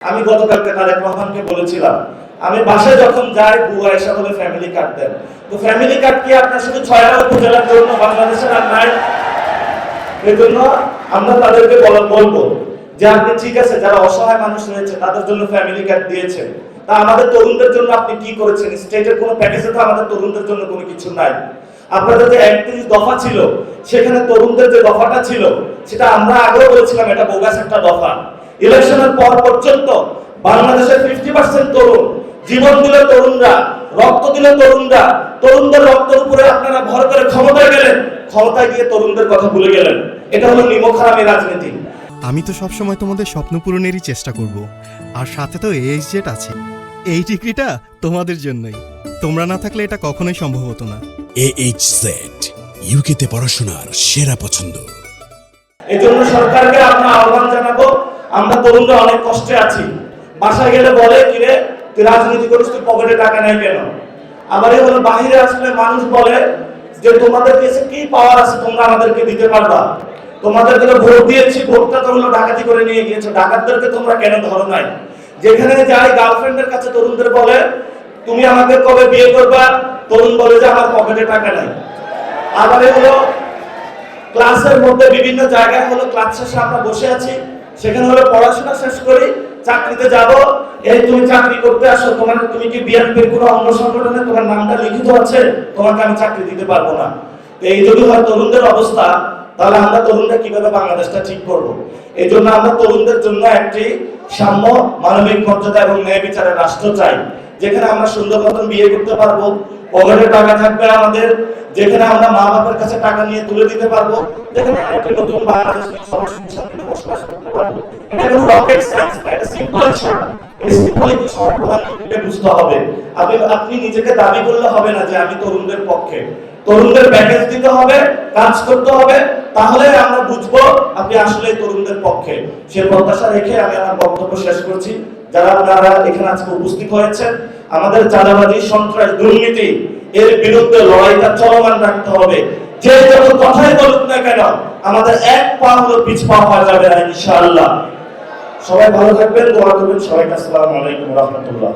আমি গতকালকে তারেক রহমানকে বলেছিলাম, আমি বাসায় যখন যাই বুয়া এসে বলে ফ্যামিলি কার্ড দেন। তো ফ্যামিলি কার্ড কি আপনার শুধু 6 উপজেলার জন্য, বাংলাদেশের আর নাই? এই জন্য আমরা তাদেরকে বলবো যে আপনি ঠিক আছে, যারা অসহায় মানুষ রয়েছে তাদের জন্য ফ্যামিলি কার্ড দিয়েছেন, তা আমাদের তরুণদের জন্য আপনি কি করেছেন? স্টেটের কোনো প্যাকেজে তো আমাদের তরুণদের জন্য কোনো কিছু নাই। আপনাদের যে 31 দফা ছিল, সেখানে তরুণদের যে দফাটা ছিল সেটা আমরা আগেও বলেছিলাম এটা বোগাস একটা দফা। ইলেকশনের পর পর্যন্ত বাংলাদেশের 50% তরুণ, জীবন দিল তরুণরা, রক্ত দিল তরুণরা, তরুণদের রক্তের উপরে আপনারা ভর করে ক্ষমতায় গেলেন, ক্ষমতায় গিয়ে তরুণদের কথা ভুলে গেলেন। এটা হলো নিমকহারামি রাজনীতি। আমি তো সবসময় তোমাদের স্বপ্ন পূরণেরই চেষ্টা করব, আর সাথে তো এইচজেড আছে। এই ডিগ্রিটা তোমাদের জন্যই, তোমরা না থাকলে এটা কখনোই সম্ভব হতো না। AHZ ইউকেতে পড়াশোনার সেরা পছন্দ। এই জন্য সরকারকে আমরা আহ্বান জানাবো, আমরা তরুণরা অনেক কষ্টে আছি। বাসায় গেলে বলে কিরে তুই রাজনীতি করিস, তুই পকেটে টাকা নেই কেন? আবার এই হলো বাহিরে আসলে মানুষ বলে যে তোমাদের কাছে কি পাওয়ার আছে তোমরা আমাদেরকে দিতে পারবা? তোমাদেরকে ভোট দিয়েছি, ভোটটা তো হলো ডাকাতি করে নিয়ে গিয়েছো, ডাকাতদেরকে তোমরা কেন ধরো নাই? যেখানে যাই গার্লফ্রেন্ডের কাছে তরুণদের বলে তুমি আমাকে কবে বিয়ে করবা, তরুণ বলে যে আমার পকেটে টাকা নাই। আবার হলো ক্লাসের মধ্যে বিভিন্ন জায়গায় হলো ক্লাস শেষে আমরা বসে আছি, সেখানে হলো পড়াশোনা শেষ করি, চাকরিতে যাব, এই তুমি চাকরি করতে আসো, তুমি কি বিএনপির কোনো অঙ্গ সংগঠনে তোমার নামটা লিখিত আছে, তোমাকে আমি চাকরি দিতে পারবো না। তো এই যদি হয় তরুণদের অবস্থা, তাহলে আমরা তরুণরা কিভাবে বাংলাদেশটা ঠিক করব? এই জন্য আমরা তরুণদের জন্য একটি সাম্য, মানবিক মর্যাদা এবং ন্যায় বিচারের রাষ্ট্র চাই, যেখানে আমরা সুন্দর মতন বিয়ে করতে পারবো, পকেটে টাকা থাকবে আমাদের, যেখানে আমরা মা বাবার কাছে টাকা নিয়ে তুলে দিতে পারবো, যেখানে একটা নতুন বাংলাদেশ বসবাস করতে পারবো। এটা কোনো রকেট সায়েন্স না, এটা সিম্পল বিষয়। এই সিম্পল বিষয়টা বুঝতে হবে। আপনি নিজেকে দাবি করলে হবে না যে আমি তরুণদের পক্ষে। তরুণদের প্যাকেজ দিতে হবে, কাজ করতে হবে, তাহলে আমরা বুঝবো আপনি আসলে তরুণদের পক্ষে। সে প্রত্যাশা রেখে আমি আমার বক্তব্য শেষ করছি। যারা আপনারা এখানে আজকে উপস্থিত হয়েছেন, আমাদের চাঁদাবাজি, সন্ত্রাস, দুর্নীতি এর বিরুদ্ধে লড়াইটা চলমান রাখতে হবে। যে যত কথাই বলুক না কেন, আমাদের এক পা হলো পিছপা হওয়া যাবে না ইনশাআল্লাহ। সবাই ভালো থাকবেন, দোয়া করবেন। সবাইকে আসসালামু আলাইকুম ওয়া রাহমাতুল্লাহ।